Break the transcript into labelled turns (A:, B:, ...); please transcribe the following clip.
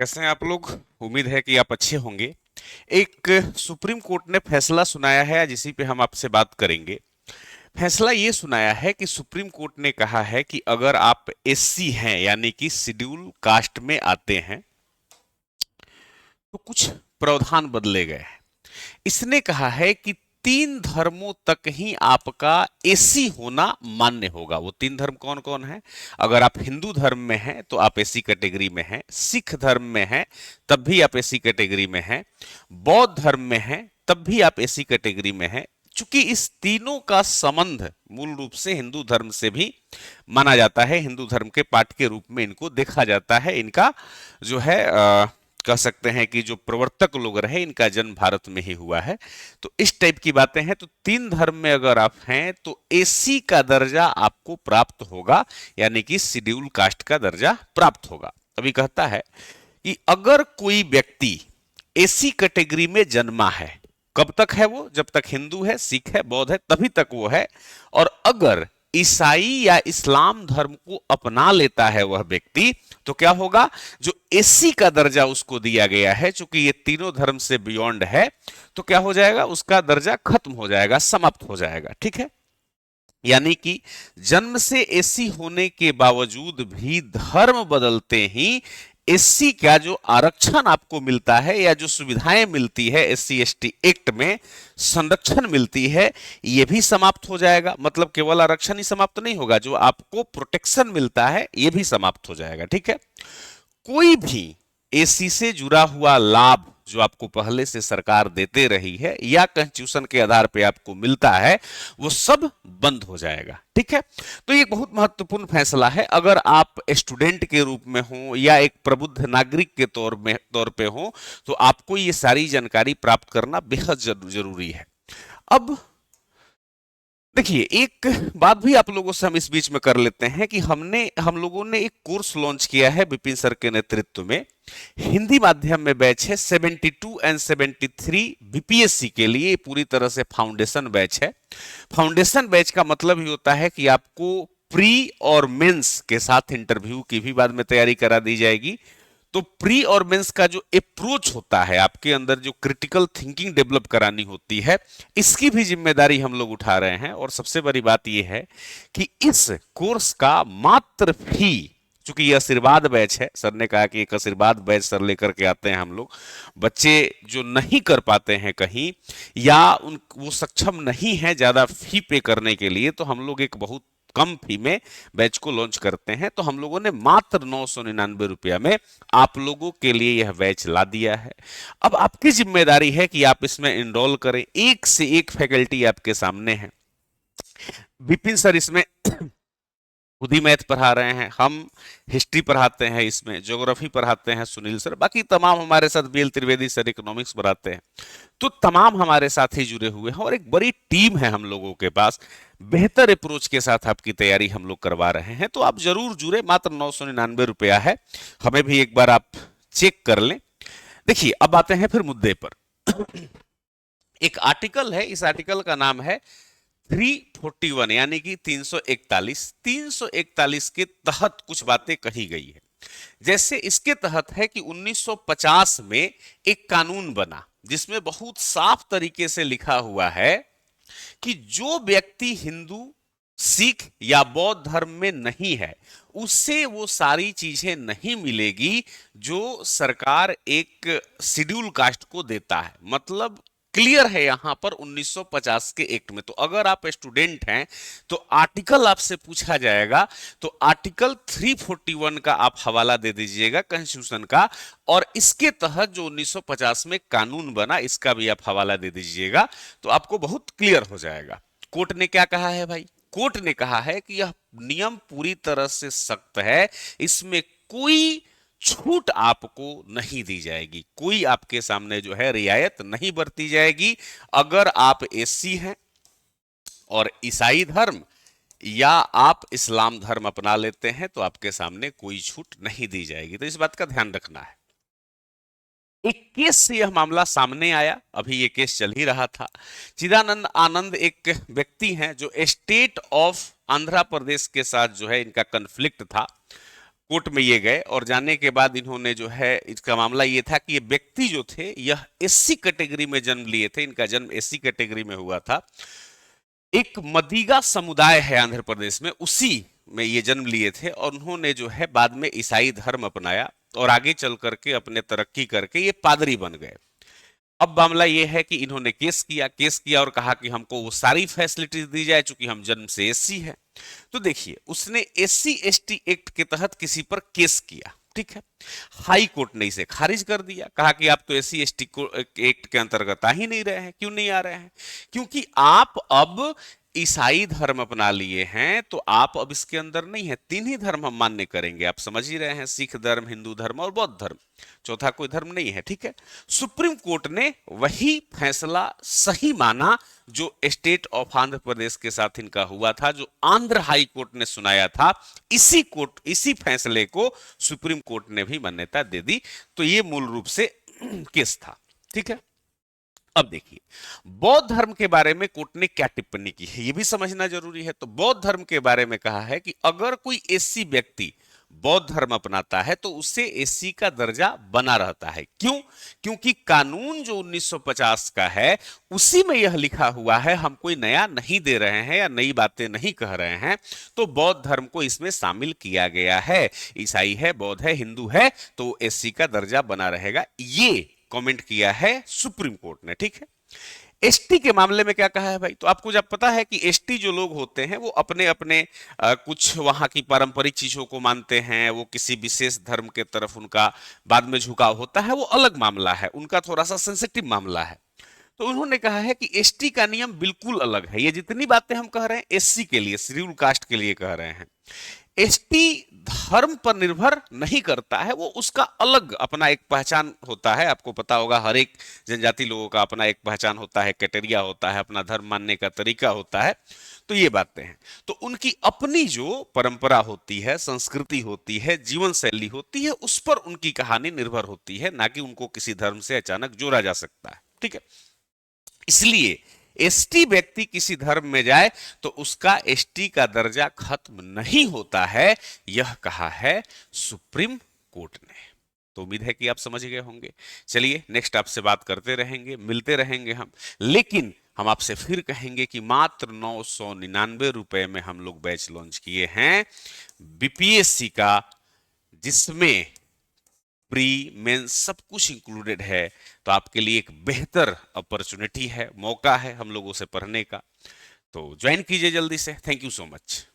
A: कैसे हैं आप लोग। उम्मीद है कि आप अच्छे होंगे। एक सुप्रीम कोर्ट ने फैसला सुनाया है, आज इसी पे हम आपसे बात करेंगे। फैसला ये सुनाया है कि सुप्रीम कोर्ट ने कहा है कि अगर आप एससी हैं यानी कि शेड्यूल कास्ट में आते हैं तो कुछ प्रावधान बदले गए हैं। इसने कहा है कि 3 धर्मों तक ही आपका एसी होना मान्य होगा। वो 3 धर्म कौन कौन है? अगर आप हिंदू धर्म में हैं तो आप एसी कैटेगरी में हैं, सिख धर्म में हैं तब भी आप एसी कैटेगरी में हैं, बौद्ध धर्म में हैं तब भी आप एसी कैटेगरी में हैं। चूंकि इस तीनों का संबंध मूल रूप से हिंदू धर्म से भी माना जाता है, हिंदू धर्म के पार्ट के रूप में इनको देखा जाता है। इनका जो है कह सकते हैं कि जो प्रवर्तक लोग रहे, इनका जन्म भारत में ही हुआ है। तो इस टाइप की बातें हैं। तो 3 धर्म में अगर आप हैं तो एसी का दर्जा आपको प्राप्त होगा, यानी कि शेड्यूल कास्ट का दर्जा प्राप्त होगा। अभी कहता है कि अगर कोई व्यक्ति एसी कैटेगरी में जन्मा है, कब तक है वो? जब तक हिंदू है, सिख है, बौद्ध है, तभी तक वो है। और अगर ईसाई या इस्लाम धर्म को अपना लेता है वह व्यक्ति, तो क्या होगा? जो एसी का दर्जा उसको दिया गया है, चूंकि ये तीनों धर्म से बियॉन्ड है, तो क्या हो जाएगा? उसका दर्जा खत्म हो जाएगा, समाप्त हो जाएगा। ठीक है। यानी कि जन्म से एससी होने के बावजूद भी धर्म बदलते ही एससी का जो आरक्षण आपको मिलता है या जो सुविधाएं मिलती है एससी एसटी एक्ट में, संरक्षण मिलती है, ये भी समाप्त हो जाएगा। मतलब केवल आरक्षण ही समाप्त नहीं होगा, जो आपको प्रोटेक्शन मिलता है ये भी समाप्त हो जाएगा। ठीक है। कोई भी एसी से जुड़ा हुआ लाभ जो आपको पहले से सरकार देते रही है या कॉन्स्टिट्यूशन के आधार पे आपको मिलता है, वो सब बंद हो जाएगा। ठीक है। तो ये बहुत महत्वपूर्ण फैसला है। अगर आप स्टूडेंट के रूप में हो या एक प्रबुद्ध नागरिक के तौर पे हो, तो आपको ये सारी जानकारी प्राप्त करना बेहद जरूरी है। अब देखिए, एक बात भी आप लोगों से हम इस बीच में कर लेते हैं कि हम लोगों ने एक कोर्स लॉन्च किया है विपिन सर के नेतृत्व में। हिंदी माध्यम में बैच है 72 एंड 73 बीपीएससी के लिए, पूरी तरह से फाउंडेशन बैच है। फाउंडेशन बैच का मतलब ही होता है कि आपको प्री और मेंस के साथ इंटरव्यू की भी बाद में तैयारी करा दी जाएगी। तो प्री और मेंस का जो अप्रोच होता है, आपके अंदर जो क्रिटिकल थिंकिंग डेवलप करानी होती है, इसकी भी जिम्मेदारी हम लोग उठा रहे हैं। और सबसे बड़ी बात यह है कि इस कोर्स का मात्र फी, चूंकि ये आशीर्वाद बैच है, सर ने कहा कि एक आशीर्वाद बैच सर लेकर के आते हैं हम लोग। बच्चे जो नहीं कर पाते हैं कहीं, या उन वो सक्षम नहीं है ज्यादा फी पे करने के लिए, तो हम लोग एक बहुत कम फी में बैच को लॉन्च करते हैं। तो हम लोगों ने मात्र 999 रुपया में आप लोगों के लिए यह बैच ला दिया है। अब आपकी जिम्मेदारी है कि आप इसमें इनरोल करें। एक से एक फैकल्टी आपके सामने है। विपिन सर इसमें खुद ही मैथ पढ़ा रहे हैं, हम हिस्ट्री पढ़ाते हैं, इसमें ज्योग्राफी पढ़ाते हैं सुनील सर, बाकी तमाम हमारे साथ बीएल त्रिवेदी सर इकोनॉमिक्स पढ़ाते हैं। तो तमाम हमारे साथ ही जुड़े हुए हैं और एक बड़ी टीम है हम लोगों के पास। बेहतर अप्रोच के साथ आपकी तैयारी हम लोग करवा रहे हैं। तो आप जरूर जुड़े, मात्र 999 रुपया है। हमें भी एक बार आप चेक कर लें। देखिए, अब आते हैं फिर मुद्दे पर। एक आर्टिकल है, इस आर्टिकल का नाम है 341, यानी कि 341 के तहत कुछ बातें कही गई है। जैसे इसके तहत है कि 1950 में एक कानून बना जिसमें बहुत साफ तरीके से लिखा हुआ है कि जो व्यक्ति हिंदू, सिख या बौद्ध धर्म में नहीं है, उससे वो सारी चीजें नहीं मिलेगी जो सरकार एक शेड्यूल कास्ट को देता है। मतलब क्लियर है यहां पर 1950 के एक्ट में। तो अगर आप स्टूडेंट हैं तो आर्टिकल आपसे पूछा जाएगा, तो आर्टिकल 341 का आप हवाला दे दीजिएगा कॉन्स्टिट्यूशन का, और इसके तहत जो 1950 में कानून बना इसका भी आप हवाला दे दीजिएगा, तो आपको बहुत क्लियर हो जाएगा। कोर्ट ने क्या कहा है भाई? कोर्ट ने कहा है कि यह नियम पूरी तरह से सख्त है, इसमें कोई छूट आपको नहीं दी जाएगी, कोई आपके सामने जो है रियायत नहीं बरती जाएगी। अगर आप एससी हैं और ईसाई धर्म या आप इस्लाम धर्म अपना लेते हैं तो आपके सामने कोई छूट नहीं दी जाएगी। तो इस बात का ध्यान रखना है। एक केस से यह मामला सामने आया, अभी ये केस चल ही रहा था। चिदानंद आनंद एक व्यक्ति हैं जो स्टेट ऑफ आंध्र प्रदेश के साथ जो है इनका कन्फ्लिक्ट था। कोर्ट में ये गए और जाने के बाद इन्होंने जो है, इसका मामला ये था कि ये व्यक्ति जो थे यह एससी कैटेगरी में जन्म लिए थे, इनका जन्म एससी कैटेगरी में हुआ था। एक मदीगा समुदाय है आंध्र प्रदेश में, उसी में ये जन्म लिए थे और उन्होंने जो है बाद में ईसाई धर्म अपनाया और आगे चल करके अपने तरक्की करके ये पादरी बन गए। अब मामला ये है कि इन्होंने केस किया और कहा कि हमको वो सारी फैसिलिटीज दी जाए चूंकि हम जन्म से एससी है। तो देखिए, उसने एससी एसटी एक्ट के तहत किसी पर केस किया, ठीक है। हाई कोर्ट ने इसे खारिज कर दिया, कहा कि आप तो एससी एसटी एक्ट के अंतर्गत आ ही नहीं रहे हैं। क्यों नहीं आ रहे हैं? क्योंकि आप अब ईसाई धर्म अपना लिए हैं, तो आप अब इसके अंदर नहीं है। तीन ही धर्म हम मान्य करेंगे, आप समझ ही रहे हैं, सिख धर्म, हिंदू धर्म और बौद्ध धर्म, चौथा कोई धर्म नहीं है, ठीक है। सुप्रीम कोर्ट ने वही फैसला सही माना जो स्टेट ऑफ आंध्र प्रदेश के साथ इनका हुआ था, जो आंध्र हाई कोर्ट ने सुनाया था। इसी फैसले को सुप्रीम कोर्ट ने भी मान्यता दे दी। तो ये मूल रूप से केस था, ठीक है। अब देखिए, बौद्ध धर्म के बारे में कोर्ट ने क्या टिप्पणी की है, यह भी समझना जरूरी है। तो बौद्ध धर्म के बारे में कहा है कि अगर कोई एससी व्यक्ति बौद्ध धर्म अपनाता है तो उससे एससी का दर्जा बना रहता है। क्यों? क्योंकि कानून जो 1950 का है उसी में यह लिखा हुआ है, हम कोई नया नहीं दे रहे हैं या नई बातें नहीं कह रहे हैं। तो बौद्ध धर्म को इसमें शामिल किया गया है। ईसाई है, बौद्ध है, हिंदू है, तो एससी का दर्जा बना रहेगा। ये कमेंट किया है सुप्रीम कोर्ट ने, ठीक है। एसटी के मामले में क्या कहा है भाई? तो आपको जब पता है कि एसटी जो लोग होते हैं वो अपने अपने कुछ वहां की पारंपरिक चीजों को मानते हैं, वो किसी विशेष धर्म के तरफ उनका बाद में झुकाव होता है, वो अलग मामला है, उनका थोड़ा सा सेंसिटिव मामला है। तो उन्होंने कहा है कि एसटी का नियम बिल्कुल अलग है। ये जितनी बातें हम कह रहे हैं एससी के लिए, शेड्यूल कास्ट के लिए कह रहे हैं। एसटी धर्म पर निर्भर नहीं करता है, वो उसका अलग अपना एक पहचान होता है। आपको पता होगा हर एक जनजाति लोगों का अपना एक पहचान होता है, कैटेरिया होता है, अपना धर्म मानने का तरीका होता है। तो ये बातें हैं। तो उनकी अपनी जो परंपरा होती है, संस्कृति होती है, जीवन शैली होती है, उस पर उनकी कहानी निर्भर होती है, ना कि उनको किसी धर्म से अचानक जोड़ा जा सकता है, ठीक है। इसलिए एसटी व्यक्ति किसी धर्म में जाए तो उसका एसटी का दर्जा खत्म नहीं होता है, यह कहा है सुप्रीम कोर्ट ने। तो उम्मीद है कि आप समझ गए होंगे। चलिए, नेक्स्ट आपसे बात करते रहेंगे, मिलते रहेंगे हम। लेकिन हम आपसे फिर कहेंगे कि मात्र 999 रुपए में हम लोग बैच लॉन्च किए हैं बीपीएससी का, जिसमें प्री मेंस सब कुछ इंक्लूडेड है। तो आपके लिए एक बेहतर अपॉर्चुनिटी है, मौका है हम लोगों से पढ़ने का। तो ज्वाइन कीजिए जल्दी से। Thank you so much.